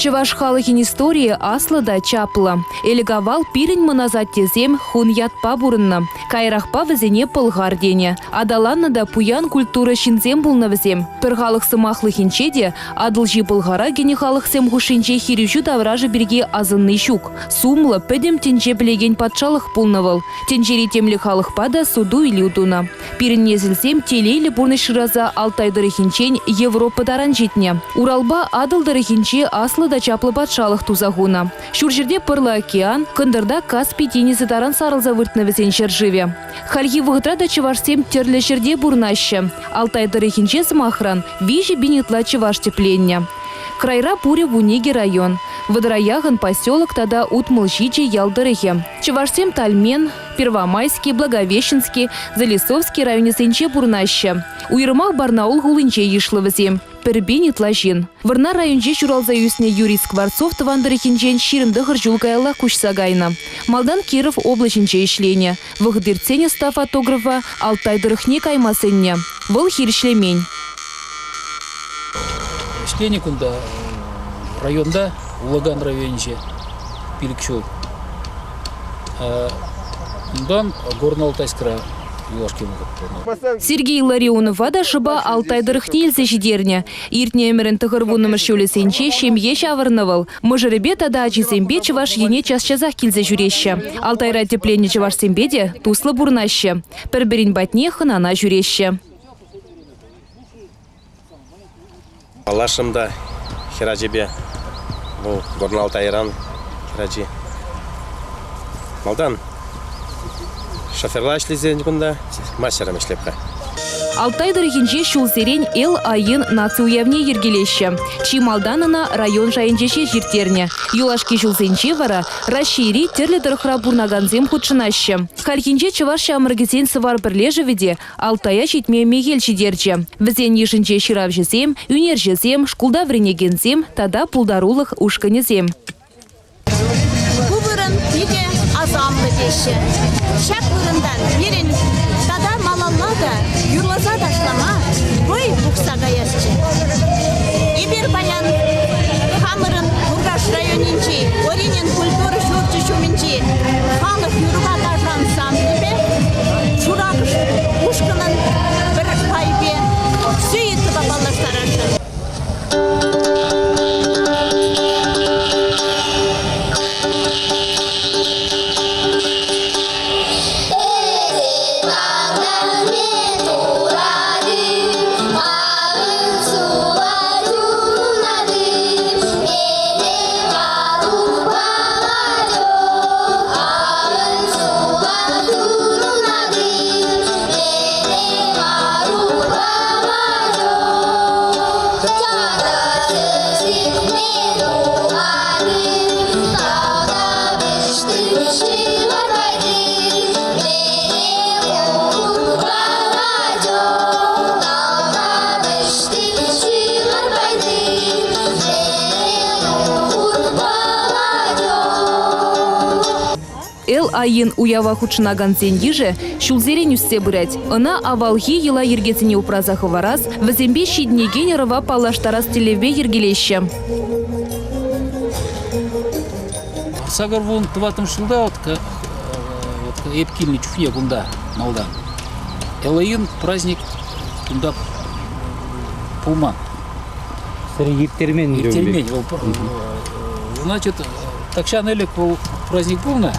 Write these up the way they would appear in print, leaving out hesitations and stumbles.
Чуваш халыхин истории аслада чапла. Элегавал пирень маназат тезем хун ятпа бурынна. Кайрахпа візене пылғар дене. Адаланна да пуян культура шинзем булна візем. Пір халық сымақлы хинчеде адылжи пылғара гене халық сем хушинче хирюжу тавражы бірге азынны шук. Сумлы пөдем тенче білеген патшалық пулнавыл. Тенчери темлі халықпа да суду или удуна. Пирень незілсем телейлі бурны шыраза Алтайдыры хинчен Европадаран жетне. Уралба адылдыры хинче аслы да чаплы патшалық тузагуна. Шуржерде пырлы океан, кындырда Каспий тенізі таран сарылза выртны візен шыржыве. Хальхи вғытра да чывашсем терлі жерде бурнашы. Алтайдыры хинче сымахран, вижі бенетла чываш тепленне. Крайра пуре Вунеги район. Водораяган поселок тада утмылжичи ялдырыхе. Чывашсем Тальмен, Первомайский, Благовещенский, Залесовский районе сенче бурнаще. Уйрымах Барнаул гулынче ешлывызем. Пербени тлажин. Варна районже журалза юсне Юрий Скворцов твандырыхинчен ширымдыгыр жулгайла кушсагайна. Малдан Киров облачинче ишлене. Вăхдырцене ста фотографа Алтайдырыхне каймасенне. Вăл хиршлемень. Ишлене кунда районда, Улаган районче пилікшул. Ундан Горно-Алтайскра. Сергей Ларионов вада шыба Алтайдырыхне елсе жидерне. Иртне өмірін тұғырвуны мүршеулесенче шемье шавырнывал. Мұжырыбе тада ачисембе чываш ене час-часах келзе жүрещі. Алтайра тепленне чываш сембеде туслы бурнашы. Пір-бірін батне хынана жүрещі. Алашымда хиражебе, Горно-Алтайран хиражи. Малдан. Шоферла ішлезен күнда, мастерам ішлепқа. Алтайдыры хинче шулсерен эл айын нациуявне ергелеші. Чималданына район жайынчеше жиртерне. Юлашки шулсенче вара расшири терлі дырхра бурнаганзем худшынашы. Хальхинче чываш шамыргесен сывар бірлежеведе Алтая шитме мегел шидерче. Візен ешінче ширав жезем, үнер жезем, шкулда вренегензем, тада пулдарулық ушканезем. Бувырын пиде азамлы деші. Шак вырындан берен тада малаллада юрлаза дашлама бой буксага ясчы. Ибер баян хамырын Бургаш районинчи, оринен культуры шурчы шуминчи. Халық юрга дажан самлебе, чурагыш ушкынын бір пайбе сүйітті бабалаштарашы. Эл айын уява худшынаган зендиже шулзерен үссе бұрать. Она авалхи ела ергетіне упразахы вараз, візембе шиднеген рыва палаштарас телеве ергелеші. Сагар вон тватым шылда эпкильный чуфне кунда малдан. Эл айын праздник кунда пулман. Ертермен. Значит, такшан элек праздник пулна.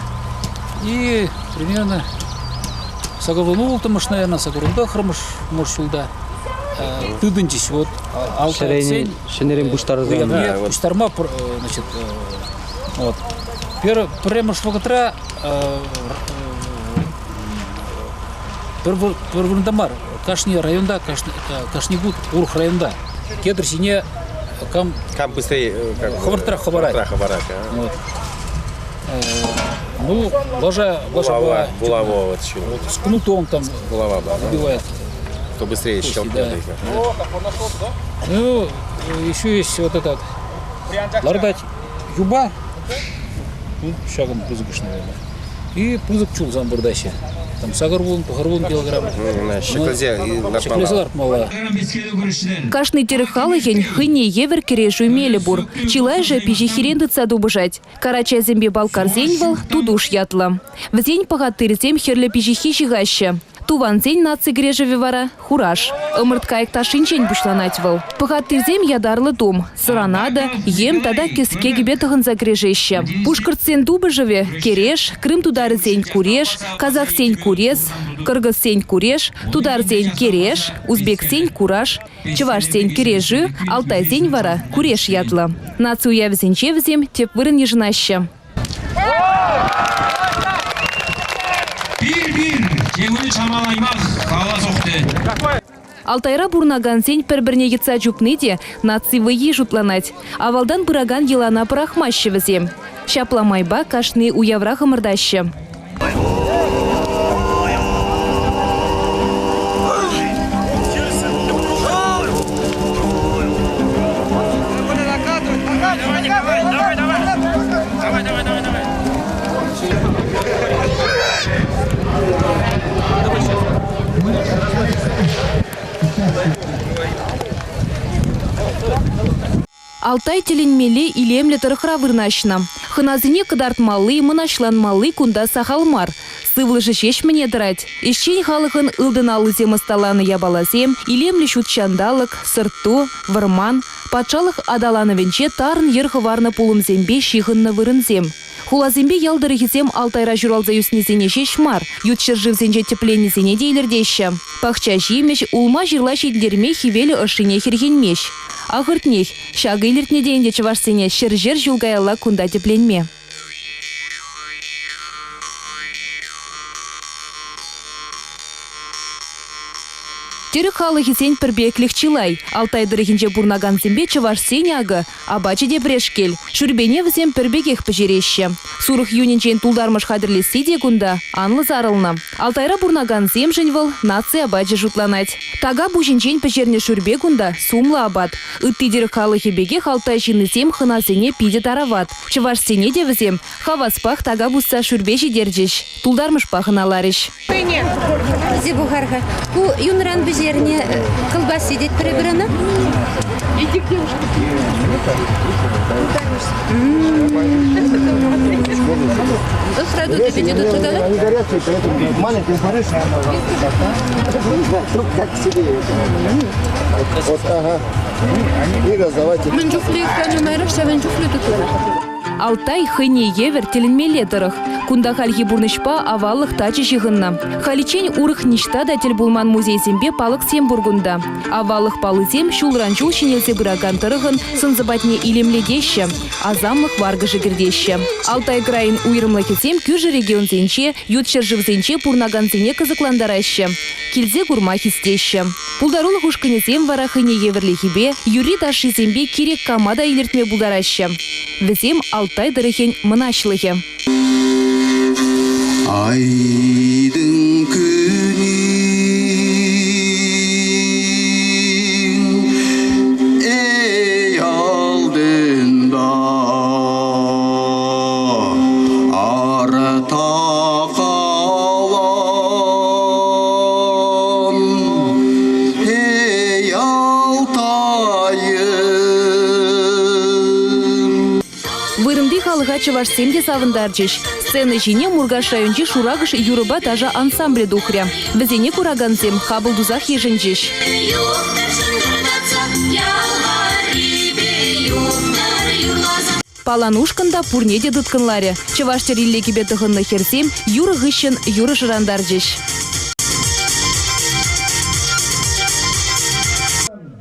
И примерно сагарвану ултымыш, наверное, сагарунда храмыш моршулда. Тыдынчись вот Алтай. Шенерен буштарзан. Буштарма, значит, вот. Премыш вагатра Первындамар, Кашни районда, Кашнигут, Урх районда. Кедр сине кам быстрее хабартра хабарат. Ну, ложа булава вот с кнутом там булава убивает. Кто быстрее щелкнет. Ну, еще есть вот этот лардать юба, шагом пызыгыш, наверное. И пызык чул замбурдаще. там сагарбун, пахарбун килограмм. Шеклезе Шеклезалар мала. Кашный терехалыхень хыне евер керешу мелебур. Чилай же пижихиренды цаду бежать. Карача зембе балкар зеньвал, тудуш ятла. В зень пагатыр зем херле пижихи жигаща. Туван зень наци грежеве вара хураш. Ымырт кайык ташинчень бушланатьвал. Пагатыр зем ядарлы дом. Сыранада, ем тада кеске гибетығын загрежеща. Пушкарт сен дубы живе кереш, Крым тудар зень куреш, казах сень курес, кыргыз сень куреш, тудар зень кереш, узбек сень кураш, чываш сень кережы, алтай зень вара куреш ядла. Наци уяв зенче взем теп вырын ежынаща. Жеңіні шамалаймақ қала соқты. Алтайра бурнаган сень пір-бірне етса жүпнеде наци вайи жұтланать. Авалдан бұраган елана пырахмашы візем. Шапламайба кашны уявра ғымырдашы. Алтай теленмеле илемле тұрықра вырнашына. Хыназыне кыдартмалы, мынашланмалы кунда сахалмар. Сывлыжы шешміне дырать. Ишчен халықын ылдын алызем ысталаны ябалазем, илемле шутчандалық, сырту, варман, патшалық адалановенче тарын ерхы варны пулымзембе шихынны вырынзем. Хулазембе ялдырыхизем Алтайра журалза юснезене шешмар, ютшыржывзенче тепленезене дейлердеща. Пахча жимеш, улма жирла шетлерме хивелі ышыне хергенмеш. Ағыртнех, шағы илертне дейінде чывашсене шыржер жылгайла кунда тепленме. Тері халығы сен пірбеклік чилай. Алтай дырығынже бурнаган зембе чываш сен ағы, абачы де брешкел. Шүрбене візем пірбекех піжереші. Сурық юнинчен тулдармыш хадырлі сиде күнда анлы зарылны. Алтайра бурнаган зем жынвыл нация абачы жұтланать. Тага бужинчен піжерне шүрбе күнда сумлы абат. Үтті дері халығы бегех алтай жины зем хынасене пиде тарават. Чываш сене де візем хаваспах тага бұсса шүрбе жидерджеш. Тулдармыш пахын аларыш. Зебухарха. Ку юнран безерне колбас сидит прибрана. Иди к девушке. Сразу тебе идут туда, да? Маленький хороший. Как себе. Вот, ага. И раздавайте. Менжуфли, конечно, майрашься, менжуфли тут. Алтай хыне евер теленмеле дырых. Кунда хальхи бурнышпа аваллых тачы жығынна. Халичень урых ништа да тел булман музей зембе палық сем бургунда. Аваллых палы зем шулранчул шинелсе бұраган тырығын сынзыбатне илемледеші, азамлық варгы жігірдеші. Алтай крайын уйрымлығы зем күржі регион зенче, ютшыр жив зенче пурнаган зене кызыкландарашы. Килзе гурма хистеші. Пулдарулық ушкыне зем вара хыне еверлихибе, юри таши зембе керек камада илертме булдарашы. Візем Алтай дырыхен мынашлығы. Айдың күнін ей алдында арта қалам ей Алтайым. Вырымды халыға чываш семде савындарчыш. Сцены жине Мургаш райончи шурагыш юрыба тажа ансамбле духря. Візене кураганцем хабылдузах еженчиш. Паланушканда пурнеде дыткынларе. Чываштер илле кибетығынны херсем юры ғышын юры жырандарчыш.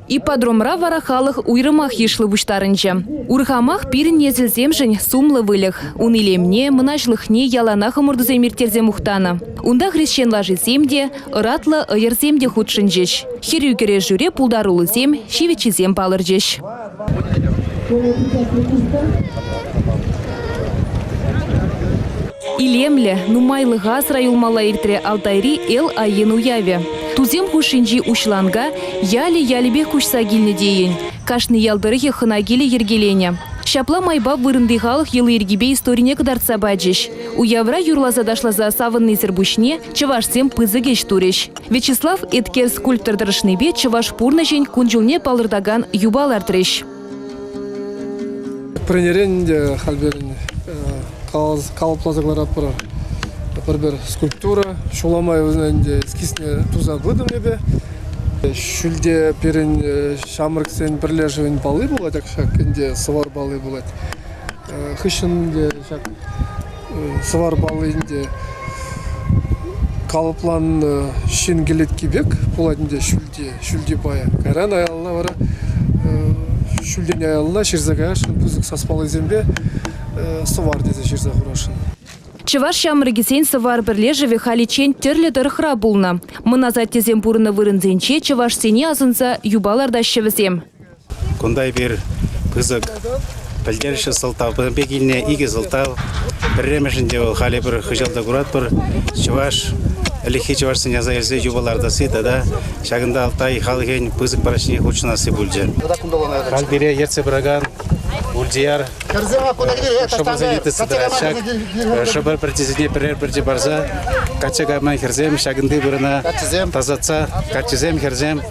Ипподромра вара халық уйрымах ешлы буштарынча. Урхамах пирін езілзем жын сумлы вылық. Унилемне, мынашлықне яланах ымырдызем иртерзем ухтана. Унда хрещен лажыземде, ыратлы ыйырземде худшынчеш. Хирю кере жүре пулдарулызем, шивечізем палырчеш. Илемле, нумайлы ғасра юлмала иртре Алтайри эл айын уяве. Тузем хушинжи ушланга, яли-ялибе кушса гильны дейін. Кашны ялдырыхе хынагилі ергелене. Шапла майба вырындыхалық елы ергебе историне кадарца баджиш. У явра юрлаза дашлаза савынный зербушне чавашсем пызы кеш туреш. Вячеслав эткер скульптор дырышныбе чаваш пурна жень кунжулне палырдаган юбалар треш. Пренеренде халберин калыплазаглар апыра. Бір скульптура шуламай өзінде эскисне туза выдым небе. Шүлде перен шамырксен бірлежевен балы болады, шак инде сывар балы болады. Хышынде шак сывар балы инде калыплан шин келетки бек болады инде шүлде бая. Кайран аялына бара шүлден аялына шерзага шын бұзық саспалы зембе сывар дезе шерза құрашын. Чаваш шамрыгесен сывар бірлежеве халичен терлі дырхра булна. Мыназат тезем бұрыны вырынзенче чаваш сене азынса юбаларда шевізем. Кундай бір пызык пілдерші сылтау, бекіліне игі сылтау. Бірремешінде ол хали бір хыжалда құрат бір чаваш әліхи чаваш сене азайырсы юбаларда сыйда да шағында алтай халыген пызык барашыне хучынасы бүлже. Халбере ерце біраган Ульдияр, чтобы залиться сюда, чтобы партизане перейти барза, качега май херзем, шагнды бурна, тазаца, качезем херзем,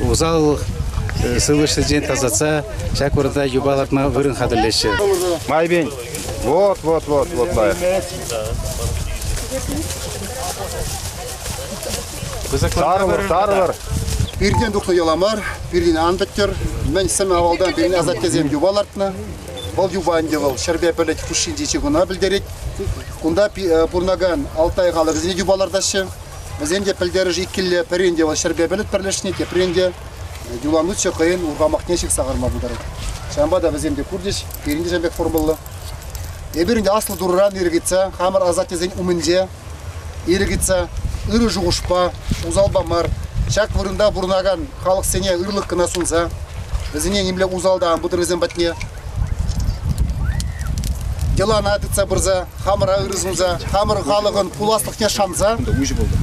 узал сылышты день тазаца, шаг бурда юбалатма вырын хадалеши. Майбень, вот, бай. Тарвар. Бірден дұқты еламар, бірден андыттыр. Мен сәмі авалдан бірден азат кезем юбалартына. Бұл юбайынде бұл шәрбе бөлет күшін дейші күна білдерет. Күнда бұрнаған алтай қалы бізіне юбалардашы. Бізенде пілдері жеккелі піренде бұл шәрбе бөлет бірлешіне тепіренде юланлычы қайын ұрғамақ нешік сағарма бұлдары. Шамбада бізенде күрдеш, бірінде жәмбек формулы. Бірінде асыл дұрыран ерігітсі, қамыр азат кезен умінде ерігітсі, үрі жұғышпа, узалбамар. Шак вырында бұрнаған халық сене үрлік кіна сұнса, бізіне немле узалдаған бұдыр бізен бәтіне. Делана атытса бірза, хамыра үрізімза, хамыр халығын пуластықне шанса,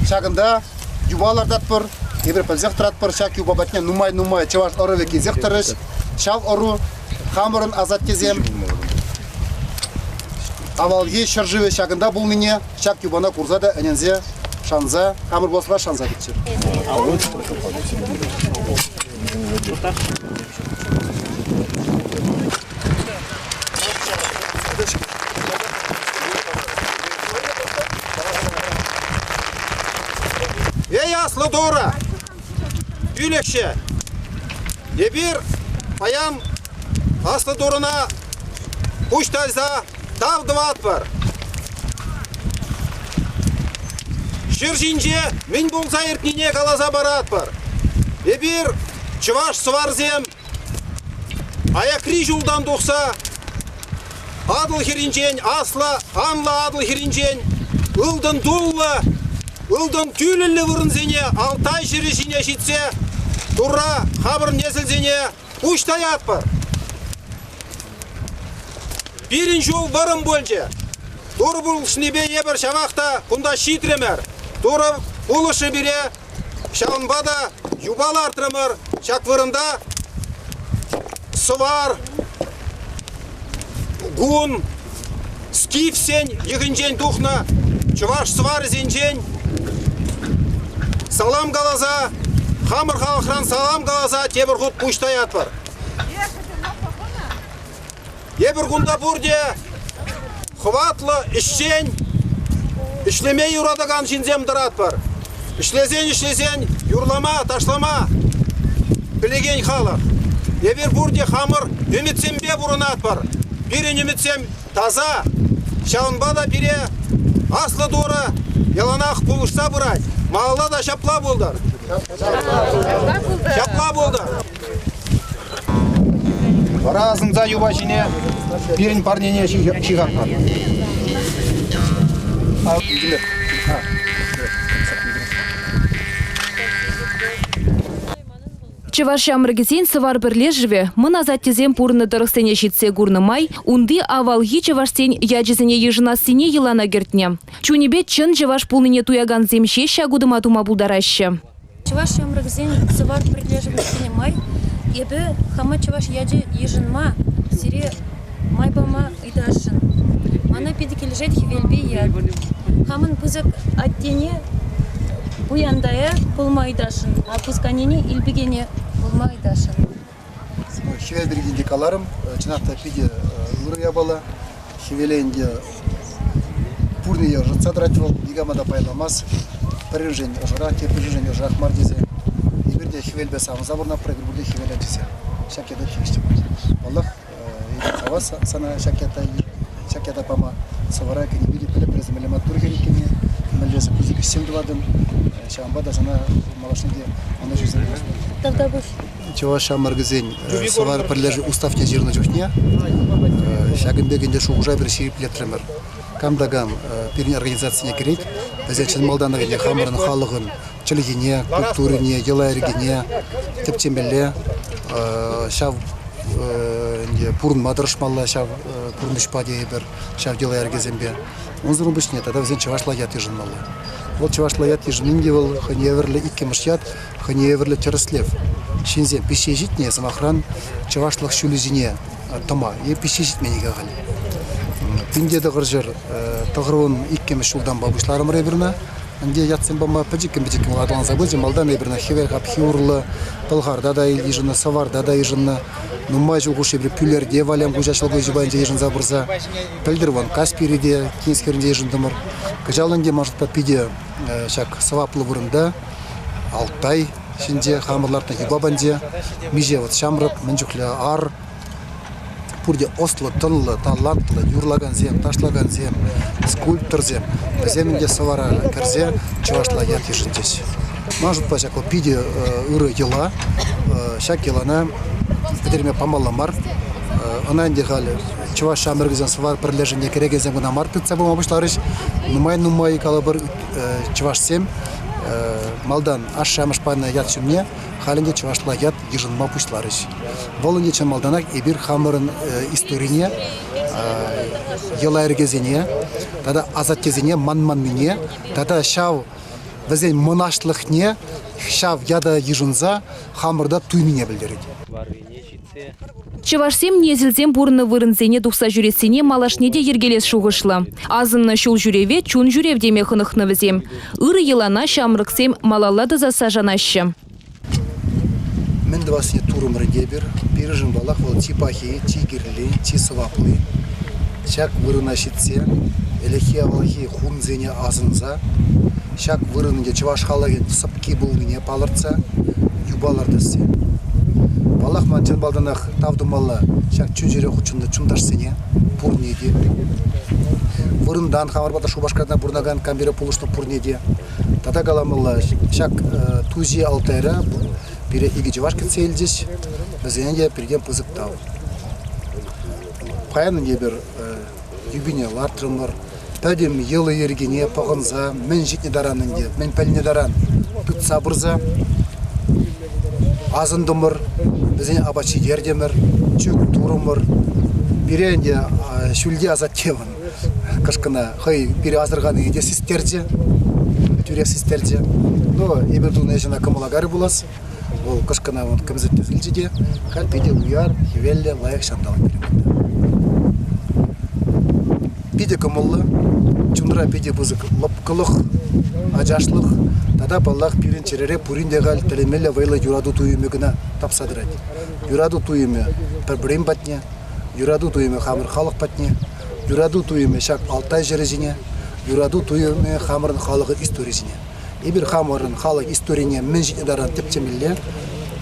шағында юбалардат бір, ебір пәлзек тұрат бір, шак юба бәтіне нумай, чаваш ұры веке зек тұрыш, шав ұру, хамырын азат кезем, авалге шаржыве шағында бұл мене, шак юбана курзада әнензе, шанза, хамыр болсыға шанза кетші. Ей аслы дора, үйлекші, ебір паян аслы дорына ұштайза тавдыват бар. Жыржинже мен болса еркіне қалаза барат бар. Ебір чываш сварзем, аякри жолдан доқса, адыл херинжен, асла, анла адыл херинжен, ұлдың дұллы, ұлдың түйілілі вырынзене, алтай жыржине жетсе, тұра хабырын несілзене, ұштай ат бар. Бірін жол барым бөлже, тұр бұлшынебе ебір шамақта құнда шитремер. Туры улышы бире, шалынбада юбал артырымыр, шаквырында сывар, гун, скифсен, егінжен тухна, чуваш сывар зенжен, салам галаза, хамыр халықран салам галаза, тебір құт пұштай атпар. Ебір күнда бұрде, хватлы ішчен, İşlemeye yuradagan şinzem dırat var. İşlezen, yurlama, taşlama. Bilegen halak. Eber burada hamır, ümitsem be burunat var. Biri ümitsem taza. Şaunbada biri aslı doğru yalanak buluşsa buray. Mağla da şapla buldur. Şapla buldur. Razınca yuvacine birin parnene çıkartma. Чаваш шамрыгесен сывар бірлежіве, мұна заттезен пұрыны дұрықсене жетсе гурнымай, унды авалги чавашсен яджезене ежынасыне елана гертне. Чунебет чын чаваш пулныне туяган земше шагудыма тума булдарашы. Чаваш шамрыгесен сывар бірлежіве май, ебе хама чаваш яджи ежинма сире майбама идашын. Мана педикел жет хивелби яд. Хамын пузык аттене буяндая пулма идашын. А пусканене илбигене пулма идашын. Хивел бирген декаларым, чынакта пиде ыры ябала, хивеленде пурный ожатса дратвал, игамада пайламас, прижень ожара, те прижень ожарах мардезе. И бирде хивел бесам заборна прыгр буде хивел ачися. Шакеда тишти. Аллах хавас сана шакеда пама савара кени биди пеле преземелема тургерикене, мелезе кузик симдвадым, шамбада сана малашнеде она жизнь. Тогда буш. Чего шамаргазень савар прилежи уставня жирна жухня. Шагынбегенде шугужа бир ширип летремер. Камдаган пирин организацияне керек. Безечен малданага не хамырын халыгын чилигине, культурине, елайригине, тепчемелле, шав пурн мадрышмалла, шав пурнышпаде бер, шав елайригезембе. Онзырын бишне, тогда безен чавашлаят ежинмалла. Вот чавашлаят ежининге был ханеверле иккемышят, ханеверле тереслев. Шинзем пище житне самохран чавашлах шулизине тома. Е пище житме негагали. Пинде да гыржыр тагырын иккем шулдан бабушларым реберна. Анде ятсем бама паджикем ладан забызи малдан реберна хевер хап хиурлы пылгарда да ежина саварда да ежина нумай жугуши бир пүлерде валям гужашыл гыжбанде ежин забырза. Пелдерван Каспириде кинскерде ежин дымыр. Кыжалынде может пиде шак саваплы бурында Алтай Шинде хамырларда ебабанде миже вот шамрык менжукле ар пурде ослы тынлы талантлы юрлаган зем ташлаган зем скульптор зем земде савара керзе чувашла ят ежиндес. Может пачак пиде ыры ела шак елана пидерме памаламар ананде гали чуваш шамрыгзен савар прилежение керегезем гына мартыца бу мабышларыш нумай калабыр чуваш сем малдан аш шамышпана ят шумне халинде чувашла ят ежинма пушларыш. Волынде чен малданак эбир хамырын историне елайргезене, тада азаттезене манманмине, тада шав везен монашлыхне, шав яда ежинза хамырда туймине билдерет. Чавашсем незілзем бұрыны вырынзене дұқса жүресене малашнеде ергелес шуғышлы. Азынны шул жүреве чун жүрев деме хынықны візем. Үрі елана шамрықсем малалады заса жанашы. Мен двасыне турым рыдебір, пережін балақ ол типахи, тигерлі, тисываплы. Шак вырына шитсе, элехи авалхи хунзене азынза. Шак вырынынде чаваш халаген сыпки бұлныне палырца, юбалардасы. Балах манчен балданах тавдумалла шак чүжере хучунда чундашсене пурнеде. Вырындан хамарбата шубашкарна бурнаган камбере пулышны пурнеде. Тата галамалла шак тузи алтайра пере иги чавашка цельдис безенде передем пызыктау. Паянын ебер юбине лартрымыр. Пәдем елы ергене пағынза, мен житне даранынде, мен пәліне даран түт сабырза. Азындымыр, бізден абачи дердемір, чүк турымыр, біренде шүлде азат кевін. Кышқына, хай, бірі азырғаны еде сестерде, түрек сестерде. Но, ебердуын әжіна кымылагары болас, ол кышқына кімзетті зілжеде, хәл педе уяр, хевелле, лайық шандалық беремеді. Педе кымылы, чундыра педе бұзық лапқылық, ажашлық, тада баллах пирин черере пурин дегал телемеле вайла юраду туюме гына тапсадырат. Юраду туюме бірбірем батне, юраду туюме хамыр халық батне, юраду туюме шак Алтай жерезине, юраду туюме хамырын халығы историзине. Ебір хамырын халық историне мен житне даран тептемелле,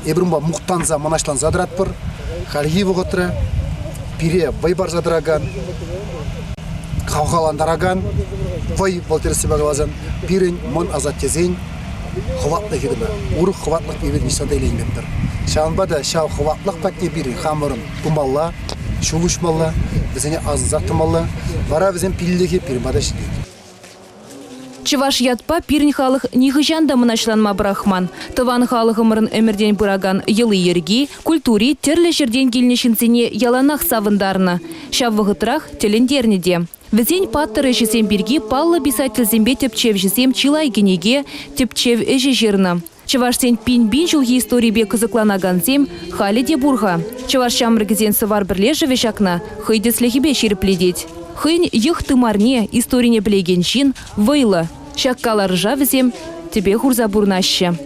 ебірімба мұқтанза манашлан задырат бір, халги вғытыры, пире вайбар задыраган, қауғаландараган, вай волтересі бағалазан, пирин мон азат тезен, хватлық едімі, ұрық хватлық бейбет нишанда елеймеппір. Шанбада шау хватлық пәтне бірін хамырын тұмалла, шулушмалла, бізіне азызақтымалла, бара бізен пилдеге пирин бада шидейді. Чываш ятпа пирин халық нихыжанда мұнашланма брахман. Тыван халық ымырын өмірден бұраган елы ерги, культури терлі жерден келнешінсене яланақ савындарны. Шаввығытырақ телендернеде. Візен паттыры жесем бірге паллы писательзембе тепчев жесем чилай генеге тепчев әжі жерні. Чавашсен пин-бин жылги истории бе кызыкланаганзем хали де бурга. Чаваш шамрыгізен сывар бірлежі вешакна хыйды слехибе шерпледеть. Хын йых тымарне историне білеген жин вайлы. Шаккалар жавізем тебе хурза бурнаще.